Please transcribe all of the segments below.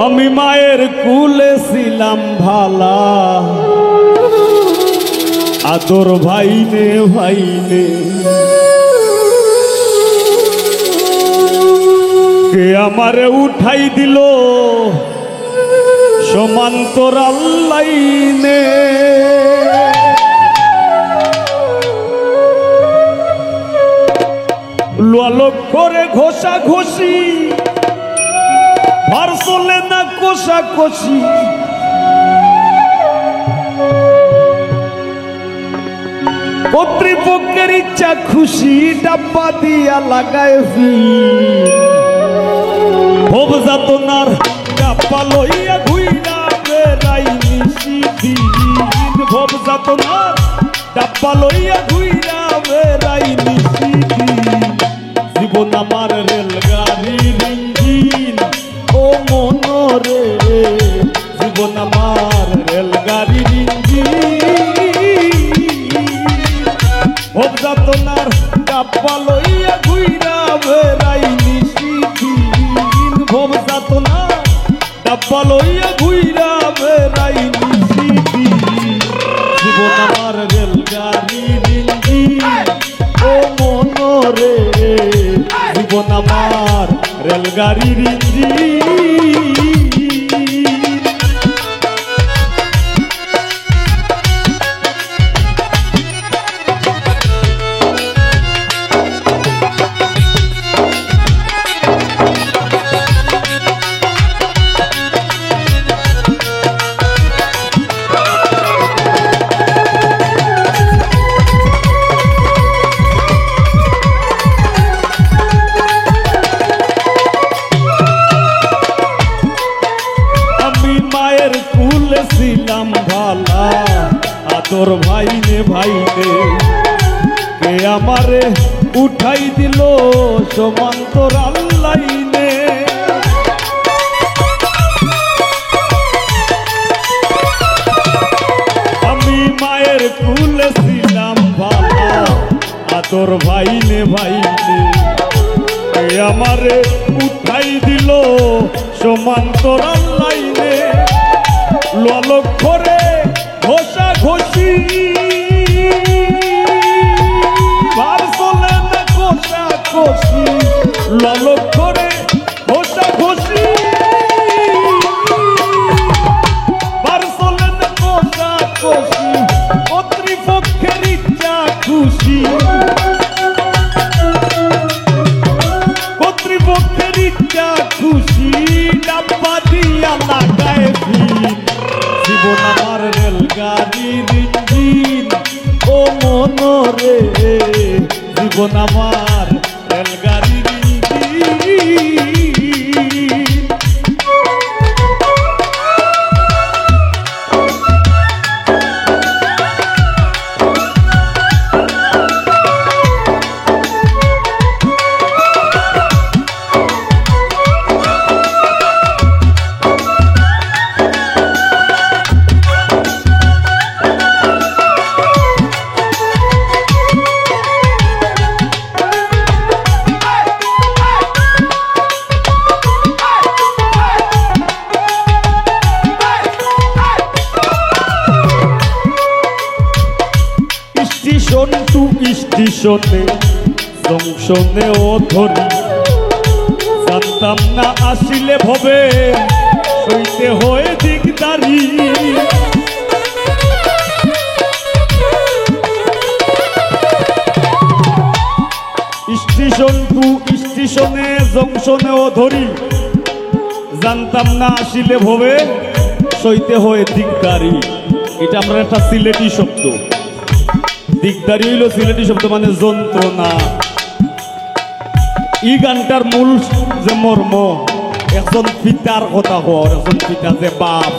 আমি মায়ের কুলে ছিলাম ভালা, আদর ভাইনে ভাইনে কে আমারে উঠাই দিল সমান্তরাল লাইনে। লোয়ালোক করে ঘষা ঘষি ভার চলে না কষা কষি, কর্তৃপক্ষের ইচ্ছা খুশি ডাব্বা দিয়া লাগায় ভোগ যাতনার ডাব্বা লইয়া ঘুইরা বেড়াই নিশিদিন, ভোগ যাতনার ডাব্বা লইয়া ঘুইরা বেড়াই নিশিদিন। জীবন আমার রেলগাড়ির ইঞ্জিন ও মনরে, জীবন আমার রেলগাড়ির ইঞ্জিন। ভোগ যাতনার ডাব্বা লইয়া ঘুইরা বেড়াই নিশিদিন, ভোগ যাতনার ডাব্বা লইয়া ঘুইরা বেড়াই নিশিদিন। জীবন আমার রেলগাড়ির ইঞ্জিন ও মনরে, জীবন আমার রেলগাড়ির ইঞ্জিন। ছিলাম ভালা, আদর ভাইনে ভাইনে কে আমারে উঠাই দিল সমান্তরাল লাইনে। আমি মায়ের কুলে ছিলাম ভালা, আদর ভাইনে ভাইনে কে আমারে উঠাই দিল সমান্তরাল লাইনে। লোয়ালোক করে ঘষা ঘষি ভার চলে না কষা কষি, লোয়ালোক করে ঘষা ঘষি ভার চলে না কষা কষি, কর্তৃপক্ষের ইচ্ছা খুশি, কর্তৃপক্ষের ইচ্ছা খুশি ডাব্বা দিয়া লাগায় ফির। জীবন আমার রেলগাড়ির ইঞ্জিন ও মনরে, জীবন আমার রেলগাড়ির ইঞ্জিন। স্টেশন টু স্টেশনে জংশনে ও ধরি, জানতাম না আসিলে ভবে সইতে হয়ে দিকদারি। স্টেশন টু স্টেশনে জংশনে ও ধরি, জানতাম না আসিলে ভবে সইতে হয়ে দিকদারি। এটা আমরা একটা সিলেটি শব্দ। দিকদারি হইল সিলেটি শব্দ মানে যন্ত্রণা। এই গানটার মূল যে মর্ম, একজন পিতার কথা হওয়ার, একজন পিতা যে বাপ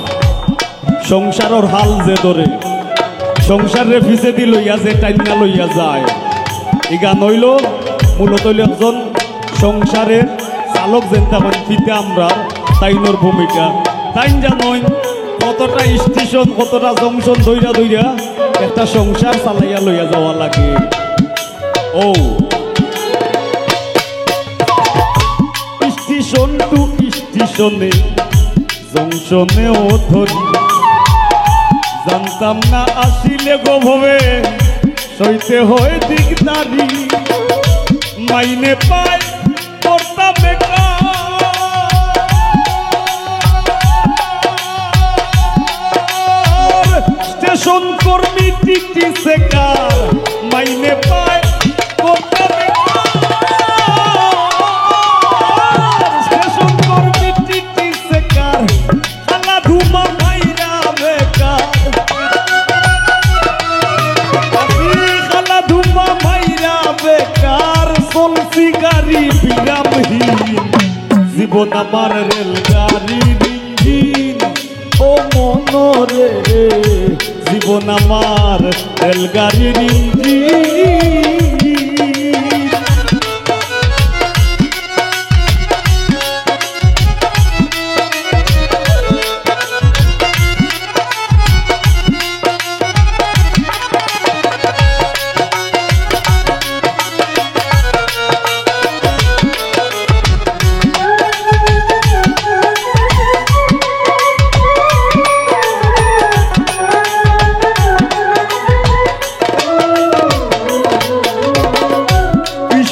সংসারের হাল যে ধরে, সংসারের পিছে দি লইয়া যে টাইনা লইয়া যায়। এই গান হইল মূলত হইল একজন সংসারের চালক যেন তেমন পিতা আমরা তাইনোর ভূমিকা। তাই জানই কতটা স্টেশন কতটা জংশন ধইরা ধইরা একটা সংসার চালাইয়া লইয়া যাওয়া লাগে। ও স্টেশন টু স্টেশনে জংশনেও ধরি জানতাম না আসিলে গো ভবে সইতে হয় দিকদারি মাইনে পায় করতাম স্টেশন কর্মী টিটি সেকার মাইনে পায় করতাম স্টেশন কর্মী টিটি সেকার খালা ধুমা ভাইরা বেকার খালা ধুমা ভাইরা বেকার চলছি গাড়ি বিরামহীন জীবন আমার রেলগাড়ির ইঞ্জিন ও মনরে জীবন আমার রেলগাড়ির ইঞ্জিন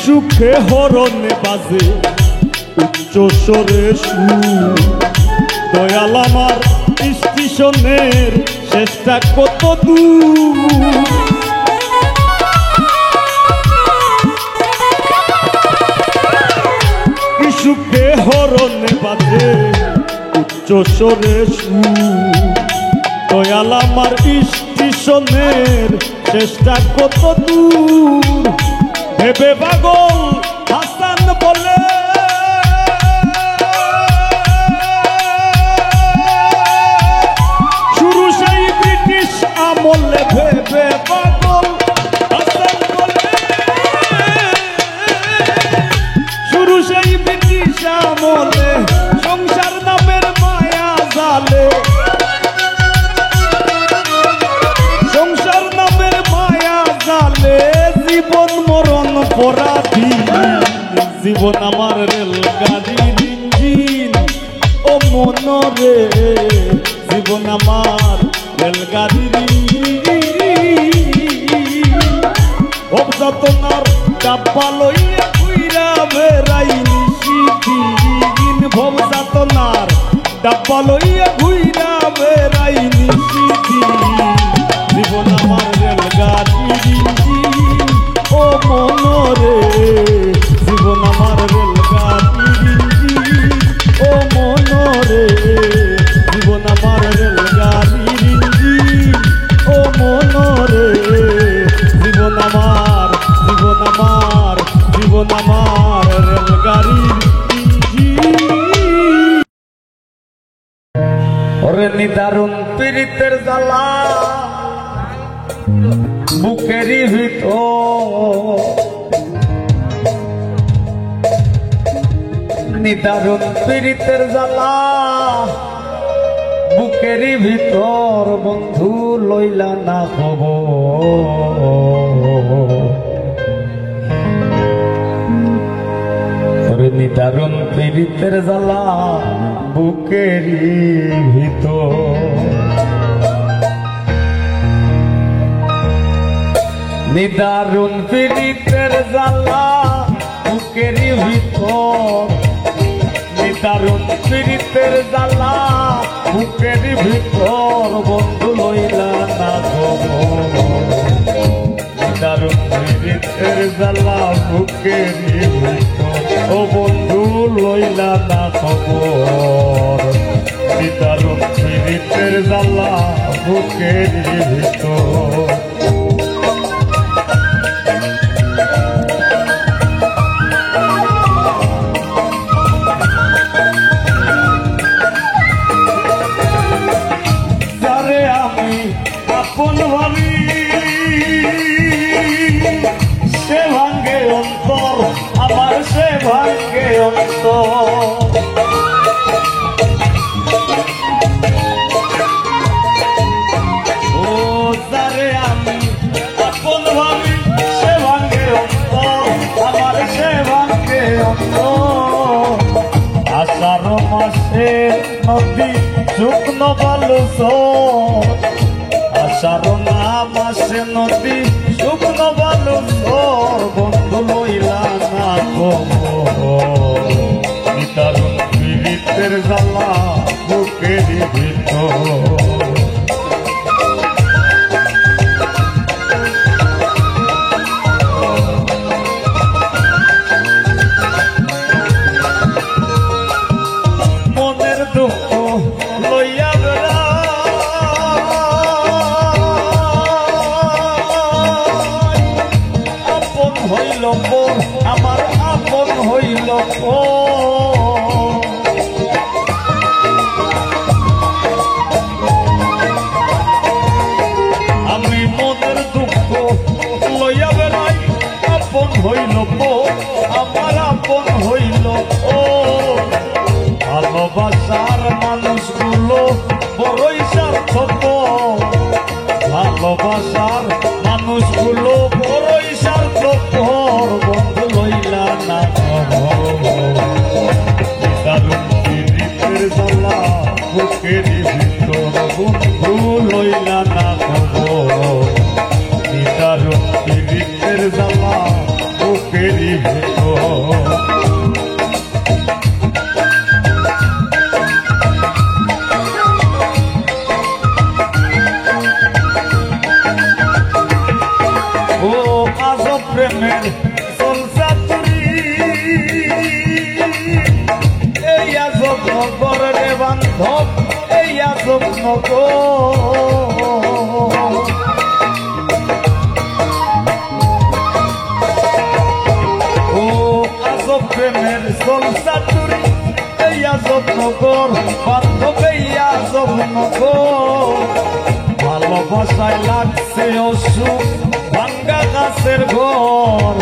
সুখে হরণে বাজে উচ্চ স্বরে সুর দয়াল আমার স্টেশনের শেষটা কত দূর সুখে হরণে বাজে উচ্চ স্বরে সুর দয়াল আমার স্টেশনের শেষটা কত দূর ভেবে পাগল হাসান বলে শুরু সেই ব্রিটিশ আমলে ভেবে পাগল হাসান বলে শুরু সেই ব্রিটিশ আমলে সংসার নামের মায়া জালে সংসার নামের মায়া জালে জীবন মরণ পরাধী জীবন আমার রেলগাড়ির ইঞ্জিন ও মনরে জীবন আমার রেলগাড়ির ইঞ্জিন অবযাতনার ডাব্বা লইয়া ঘুইরা বেড়াই নিশিদিন ভবযাতনার ডাব্বা লইয়া ঘুইরা বেড়াই নিশিদিন জীবন আমার রেলগাড়ির ইঞ্জিন ও মনরে জীবন আমার রেলগাড়ির ইঞ্জিন ও মনরে জীবন আমার রেলগাড়ির ইঞ্জিন ও মনরে জীবন আমার জীবন আমার জীবন আমার রেলগাড়ির ইঞ্জিন ওরে নিদারুণ পীড়িতের জ্বালা বুকেরই ভিতর নিদারুণ পীড়িতের জ্বালা বুকেরই ভিতর বন্ধু লইলা না খবর নিদারুণ পীড়িতের জ্বালা বুকেরই ভিতর নিদারুণ পীড়িতের জ্বালা বুকেরই ভিতর নিদারুণ পীড়িতের জ্বালা বুকেরই ভিতর বন্ধু লইলা না খবর নিদারুণ পীড়িতের জ্বালা বুকেরই ভিতর ও বন্ধু লইলা না খবর নিদারুণ পীড়িতের জ্বালা বুকেরই ভিতর আপন ভাবি সে ভাঙ্গে অন্তর আমার সে ভাঙ্গে অন্তর ও তারে আমি আপন ভাবি সে ভাঙ্গে অন্তর আমার সে ভাঙ্গে অন্তর আশার আকাশে নদী শুকনো বালু আষাঢ় নাম আসে নদী শুকনো বালু বন্ধু লইলা না নিতারুণ পীড়িতের জ্বালা বুকের ভিতর আমার আপন হইল আমি মনের দুঃখ লইয়া বেড়াই আপন হইল আমার আপন হইল ভালোবাসার মানুষগুলো বড়ই স্বার্থপর ভালোবাসার মানুষগুলো বড়ই স্বার্থপর বন্ধু লইলা না দারুণ পীড়িতের জ্বালা বুকের ভিতর বন্ধু লইলা না দারুণ পীড়িতের জ্বালা বুকের ভিতর প্রেমের সলসাতুরি এই আজব নগর রে বান্ধব এই আজব নগর ও আজব প্রেমের সলসাতুরি এই আজব নগর বান্ধব এই আজব নগর ভালোবাসায় লাগছে অসুখ ভাঙ্গা গাছের ঘর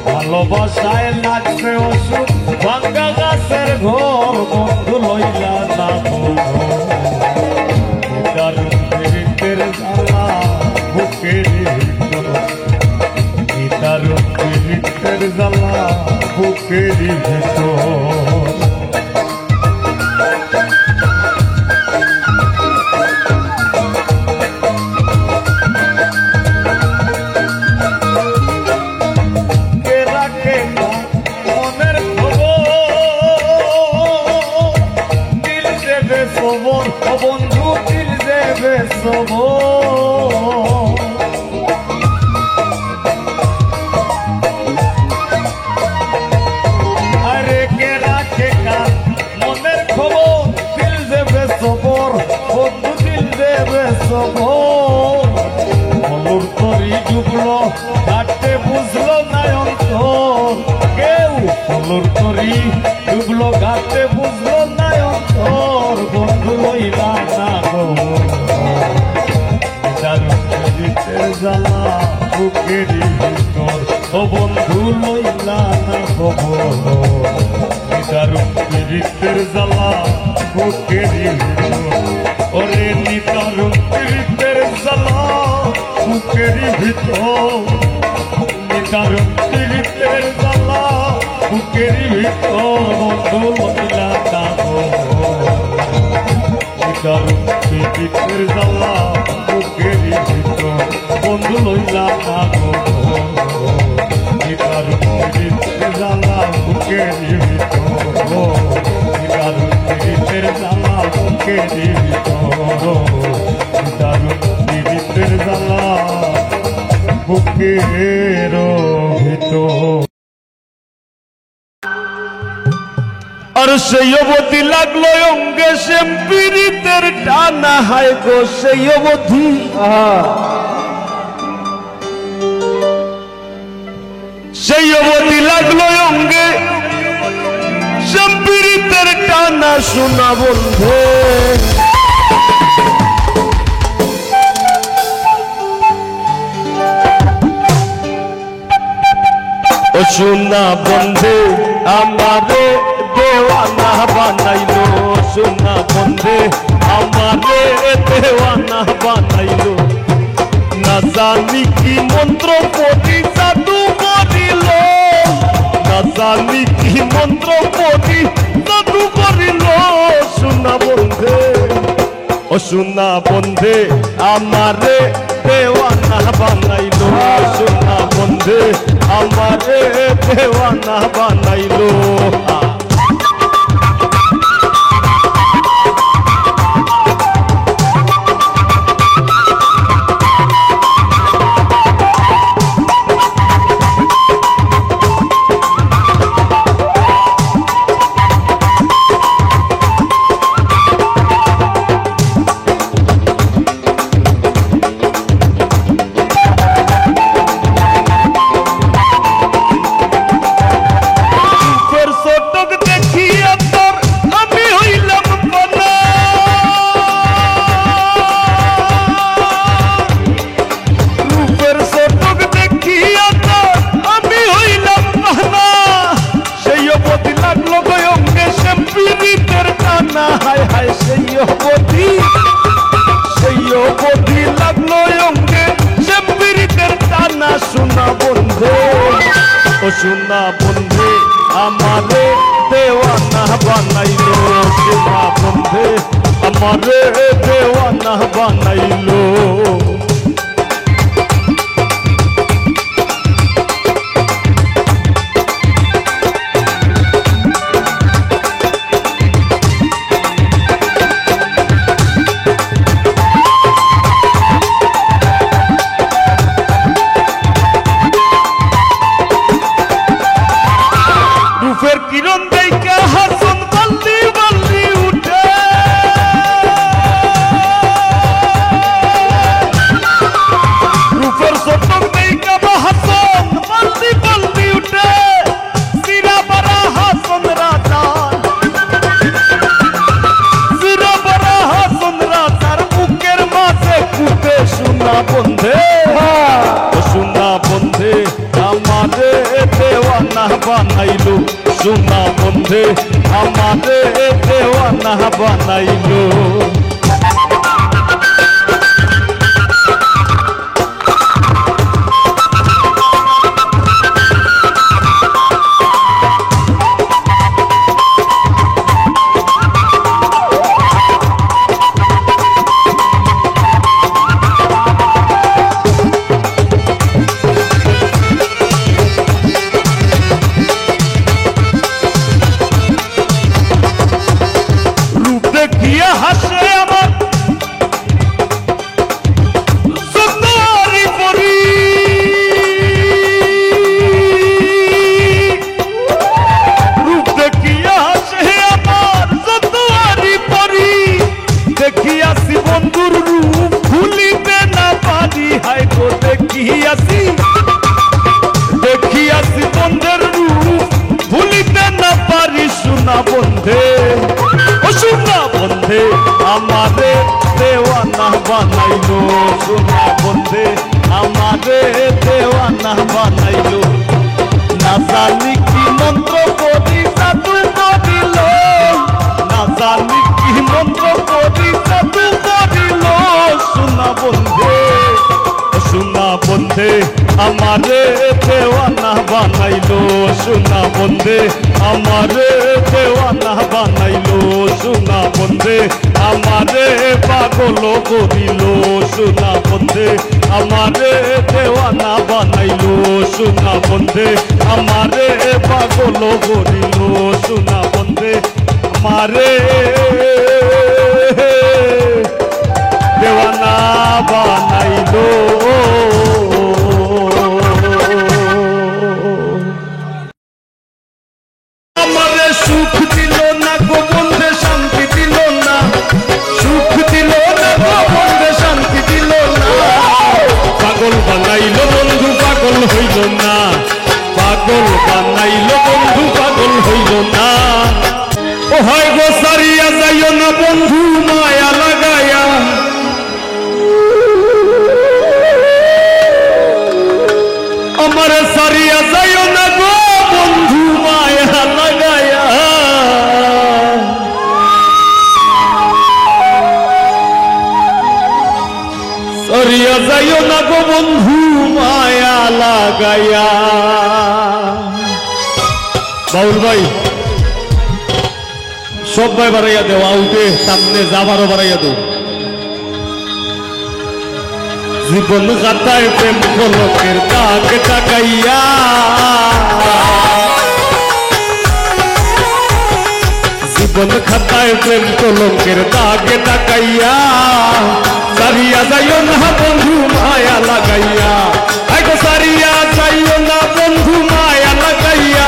ভালোবাসায় লাগছে অসুখ ভাঙ্গা গাছের ঘর বন্ধু লইলা না দারুণ পীড়িতের জ্বালা বুকের ভিতর দারুণ পীড়িতের জ্বালা বুকের ভিতর বন্ধু দিল দেবে আরে কে রাখে কার মনের খবর দিল দেবে সবর বন্ধু দিল দেবে সবর তরি ডুবলো ঘাটে বুঝলো না অন্তর কেউ ফলুর তরি ডুবলো ঘাটে বুঝলো না অন্তর বন্ধু লইলা না দারুণ পীড়িতের জ্বালা বুকের ভিতর ও বন্ধু লইলা না দারুণ পীড়িতের জ্বালা বুকের ভিতর ওরে নিদারুণ পীড়িতের জ্বালা বুকের ভিতর নিদারুণ পীড়িতের জ্বালা বুকের ভিতর বন্ধু লইলা না দারুণ পীড়িতের জ্বালা বুকের ভিতর বন্ধু লইলা না দারুণ পীড়িতের জ্বালা বুকের ভিতর দারুণ পীড়িতের জ্বালা বুকের ভিতর দারুণ পীড়িতের জ্বালা বুকের ভিতর আর সেই অবধি লাগলো অঙ্গে শ্যাম পীড়িতের টানা হায় গো সেই অবধি সেই অবধি লাগলো অঙ্গে শ্যাম পীড়িতের টানা শোনা বন্ধে ও শোনা বন্ধে আমারে দেওয়ানা বানাইলো সোনা বন্ধে আমারে দেওয়ানা বানাইলো না জানি কি মন্ত্র পড়ি জাদু করিল না জানি কি মন্ত্র পড়ি জাদু করিল সোনা বন্ধে আমারে দেওয়ানা বানাইলো সোনা বন্ধে আমারে দেওয়ানা বানাইলো সোনা বন্ধে আমারে দেওয়ানা বানাইলো সোনা বন্ধে আমারে দেওয়ানা বানাইলো কিরণ দেখা হাসন বাল্লি বাল্লি উঠে রূপের সতক দেখা হাসন বাল্লি বাল্লি উঠে সিরা বড়া হাসন রাজার সিরা বড়া হাসন রাজার বুকের মাঝে কুটে সোনা বন্ধে সোনা বন্ধে আমারে দেওয়ানা বানাইলো সোনা বন্ধে আমারে দেওয়ানা বানাইলো দেখিয়া হাসে আমার সুন্দরী পরি রূপ দেখিয়া হাসে আমার সুন্দরী পরি দেখিয়াছি বন্ধুর রূপ ভুলিতে না পারি হায় গো দেখিয়াছি বন্ধের রূপ ভুলিতে না পারি সোনা বন্ধে সোনা বন্ধে আমারে দেওয়ানা বানাইলো সোনা বন্ধে আমারে দেওয়ানা বানাইলো না জানি কি মন্ত্র করি জাদু করিল না জানি কি মন্ত্র করি জাদু করিল সোনা বন্ধে সোনা বন্ধে আমারে দেওয়ানা বানাইলো সোনা বন্ধে আমারে দেওয়ানা বানাইলো সোনা বন্ধে আমারে পাগল করিল সোনা বন্ধে আমারে দেওয়ানা বানাইলো সোনা বন্ধে আমারে পাগল করিল সোনা বন্ধে আমারে দেওয়ানা বানাইলো আমারে সুখ দিল না গো বন্ধে শান্তি দিল না সুখ দিল না গো বন্ধে শান্তি দিল না পাগল বানাইলো বন্ধু পাগল হইল না পাগল বানাইলো বন্ধু পাগল হইল না ও হয় গো সারিয়া যাইও না বন্ধু মায়া লাগায়া আমারে সারিয়া যাইও না গো বন্ধু মায়া লাগায়া সারিয়া যাইও না গো বন্ধু মায়া লাগায়া বাউল ভাই সব ভাই বাড়াইয়া দেও আউটে সামনে যাবারও বাড়াইয়া দেও জীবন গাতায় প্রেম কলকের দাগ তাকাইয়া জীবন খাতায় প্রেম কলঙ্কের দাগে তাকাইয়া সারিয়া যাইও না বন্ধু মায়া লাগাইয়া আইগো সারিয়া যাইও না বন্ধু মায়া লাগাইয়া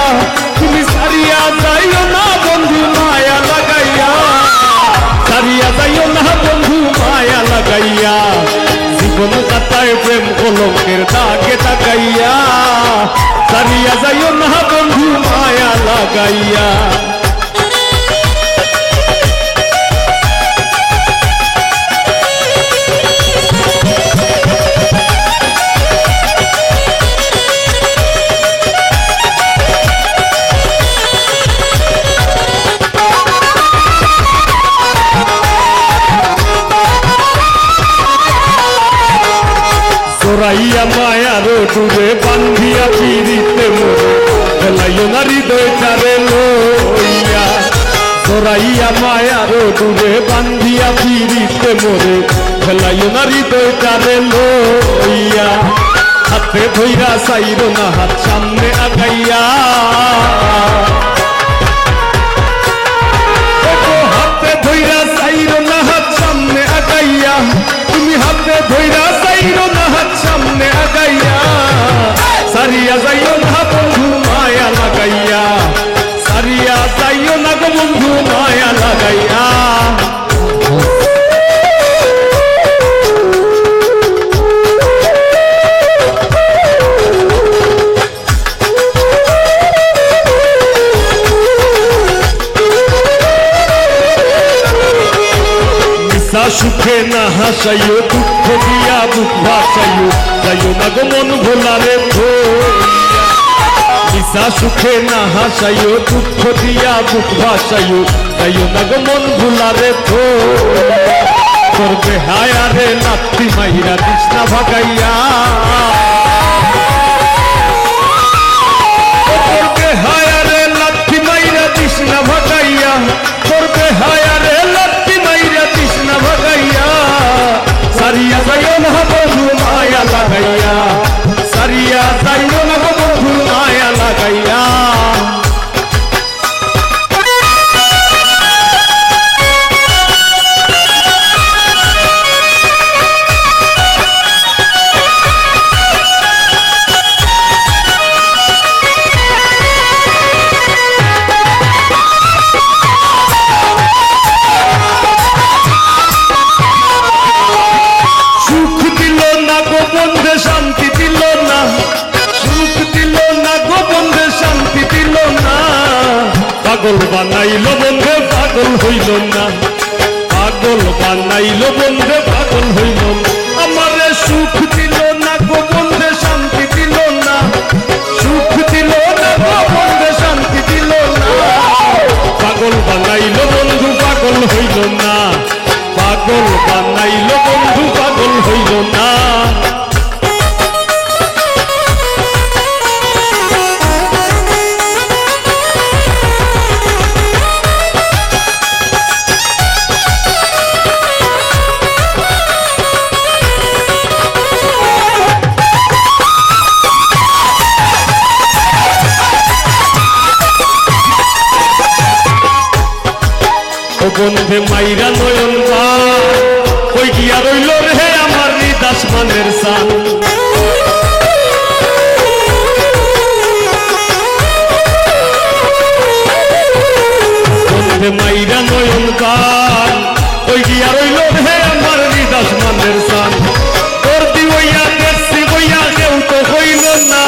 তুমি সারিয়া যাইও না বন্ধু মায়া লাগাইয়া সারিয়া যাইও না বন্ধু মায়া লাগাইয়া জীবন খাতায় প্রেম কলঙ্কের দাগে তাকাইয়া সারিয়া যাইও না বন্ধু মায়া লাগাইয়া জোরাইয়া মায়ার ডুবে বান্ধিয়া পিড়িতে মোরে ফেলাইও না হৃদয়টারে লইয়া জোরাইয়া মায়ার ডুবে বান্ধিয়া পিড়িতে মোরে ফেলাইও না হৃদয়টারে লইয়া হাতে ধইরা চাইরো না হাত সামনে আগাইয়া হাতে ধইরা চাইরো না হাত সামনে আগাইয়া তুমি হাতে ধইরা চাইরো না হাত সামনে আগাইয়া সারিয়া যাইও না বন্ধু মায়া লাগাইয়া সারিয়া যাইও না গো বন্ধু মায়া লাগাইয়া সুখে না হাসাইও দুঃখ দিয়া বুক ভাসাইও যাইও না গো মন ভোলারে নিশা সুখে না হাসাইও দুঃখ দিয়া বুক ভাসাইও যাইও না গো মন ভোলারে করবে হায়ারে নাতি মাইরা কৃষ্ণা ভাগাইয়া করবে হায়ারে লাথি মাইরা কৃষ্ণা ভাগাইয়া করবে হায়ারে লাথি মাইরা কৃষ্ণা ভাগাইয়া সারিয়া যাইও না বন্ধু মায়া লাগাইয়া সারিয়া যাইও না বন্ধু মায়া লাগাইয়া শান্তি দিল না সুখ দিল না গোবন্ধে শান্তি দিল না পাগল বানাইল বন্ধে পাগল হইল না পাগল বানাইল বন্ধে পাগল হইল না আমারে সুখ দিল না গোবন্ধে শান্তি দিল না সুখ দিল না গোবন্ধে শান্তি দিল না পাগল বানাইল বন্ধু পাগল হইল না পাগল বানাইল বন্ধু পাগল হইল না বন্ধে মাইরা নয়ন কই গিয়া রইল রে আমার নিদাস মানের সান বন্ধে মাইরা নয়ন কই গিয়া রইল রে আমার নিদাস মানের সান তোর দিওয়া দেখছি বইয়া কেউ তো হইল না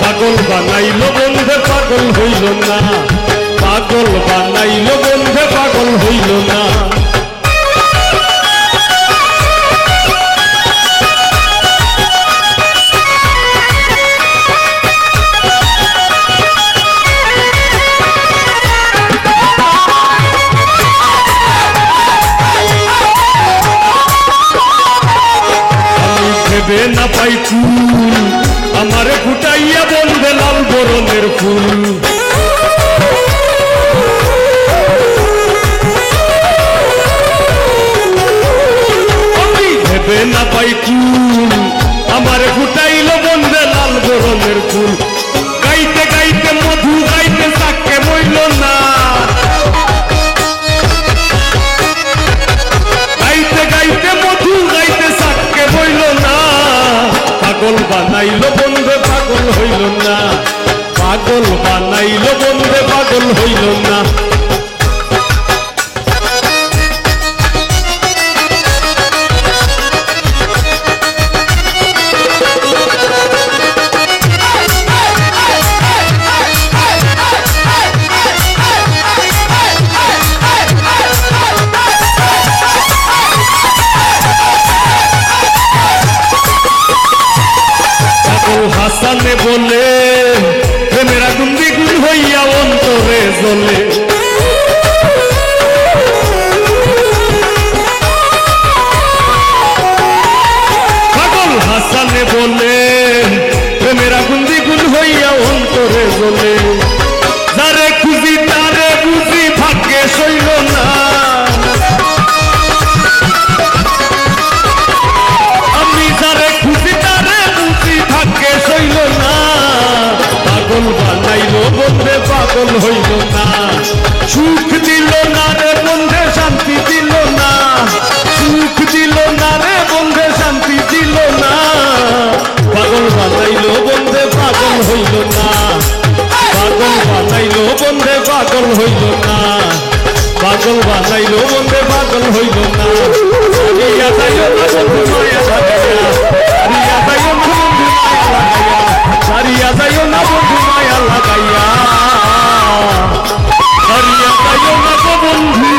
পাগল বানাইল বন্ধে পাগল হইল না পাগল বানাইল বন্ধে পাগল হইল না আমি ভেবে না পাই কুল আমারে ফুটাইয়া বন্ধে লাল বরণের ফুল পাগল বানাইল বন্ধে পাগল হইল না, পাগল বানাইল বন্ধে পাগল হইল না। হাসানে বলে প্রেমের আগুন দ্বিগুণ হইয়া অন্তরে জ্বলে, পাগল হাসানে বলে প্রেমের আগুন দ্বিগুণ হইয়া অন্তরে জ্বলে। যারে খুঁজি তারে বুঝি ভাগ্যে সইল না, আমি যারে খুঁজি তারে বুঝি ভাগ্যে সইল না। পাগল বানাইল বন্ধে পাগল হইল না, সুখ দিল না রে বন্ধে শান্তি দিল না, সুখ দিল না রে বন্ধে শান্তি দিল না। পাগল বানাইল বন্ধে পাগল হইল না, পাগল বানাইল বন্ধে পাগল হইল না, পাগল বানাইল বন্ধে পাগল হইল না। সারিয়া যাইও না বন্ধু মায়া লাগাইয়া, সারিয়া যাইও না বন্ধু মায়া লাগাইয়া, সারিয়া যাইও না বন্ধু মায়া লাগাইয়া, সারিয়া যাইও না গো বন্ধু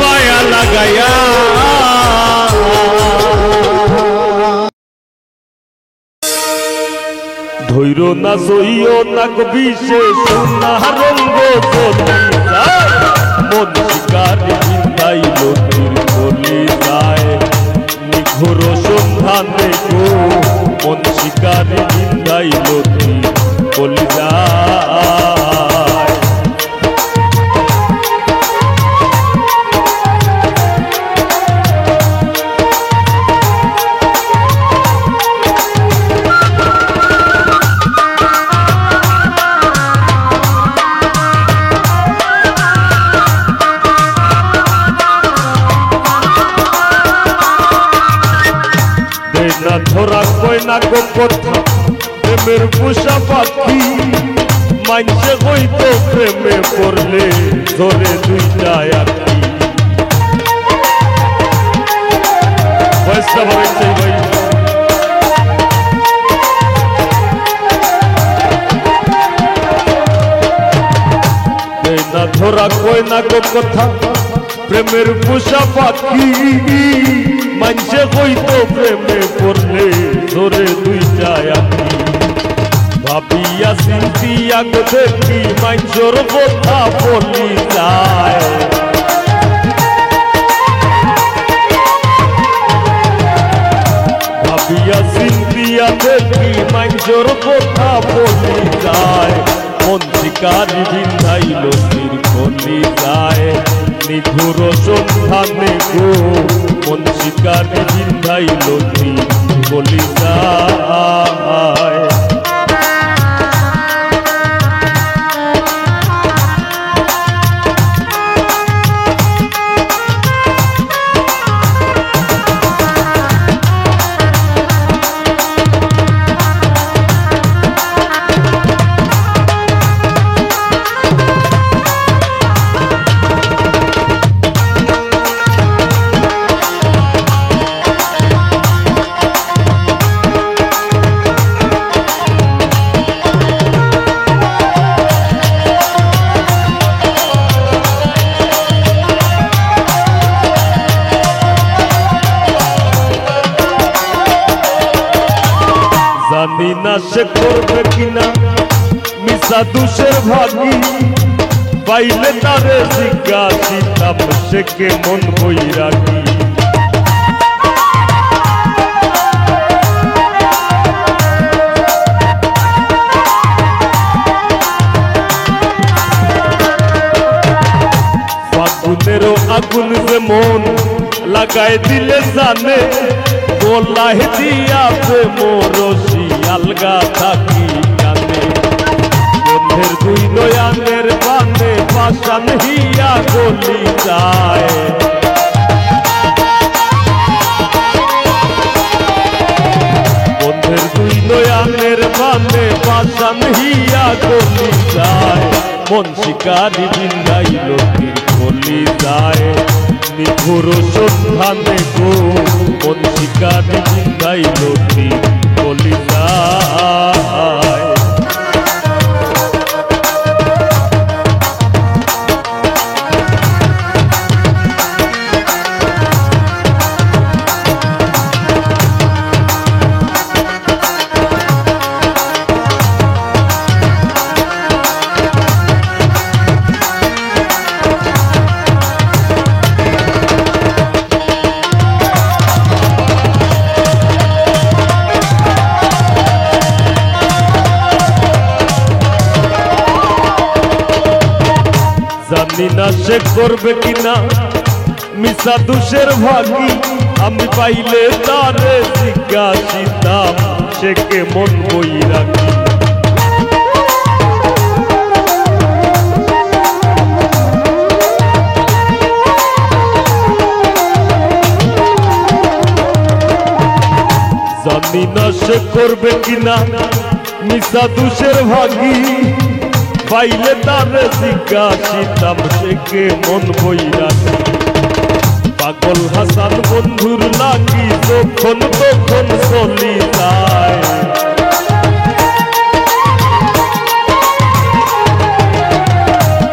মায়া লাগাইয়া। ধৈর না সইও না বিশেষ না রঙ্গ মন শিকারি চিন্তাইল বলি যায়, নিঘোর সন্ধানে গো মন শিকারি চিন্তাইল বলি যায়। ধরা কয় না গো কথা প্রেমের পোষা পাখি, মানছে হইতো প্রেমে পড়লে ধরে দুইটা আঁকি। বয়সটা ভাবাইছে ভাই, না ধরা কয় না গো কথা প্রেমের পোষা পাখি, মানছে হইতো প্রেমে পড়লে ধরে দুইটা আঁকি। ভাবিয়া চিন্তিয়া গো দেখি মানসর কথা বলি যায়, ভাবিয়া চিন্তিয়া দেখি মানসর কথা বলি যায়। মন শিকারি বিন্ধাইল বলি যায়, নিঘুর সন্ধানে গো মন শিকারি বিন্ধাইল বলি যায়। জানি না সে করবে কিনা মিশা দুষের ভাগি, পাইলে তারে জিজ্ঞাসিতাম সে কেমন বৈরাগী। ফাগুনেরও আগুন যে মন লাগাই দিলে জানে, গোলাহ দিয়া প্রেম রশি আলগা থাকি কানে। বন্ধের দুই নয়ানের বানে পাশান হিয়া গলি যায় বন্ধের দুই নয়ানের বানে পাশান হিয়া গলি যায় মন শিকারি বিন্দাইল তীর গলি যায় নিভুর সন্ধানে গো মন শিকারি বিন্দাইল তীর গলি যায় জানি না সে করবে কিনা মিশা দুষের ভাগি আমি পাইলে তারে জিজ্ঞাসিতাম সে কেমন বই রাখি জানি না সে করবে কিনা মিশা দুষের ভাগি পাইলে তারে জিজ্ঞাসিতাম সে কেমন বই রাখি পাগল হাসান বন্ধুর নাকি যখন তখন চলি যায়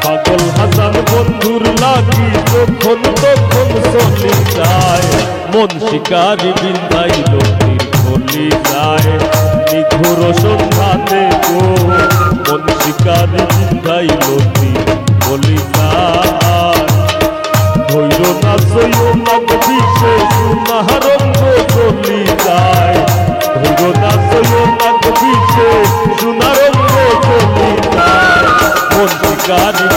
পাগল হাসান বন্ধুর নাকি যখন তখন চলি যায় মন শিকারি বিন্দাইল তীর গলি যায় নিঘুর সন্ধানে গো মন শিকারি বিন্দাইল তীর গলি যায় ধৈর্য না সইও না বিষে সুনারঙ্গ চলি যায় ধৈর্য না সইও না বিষে সুনারঙ্গ চলি যায় মন শিকারি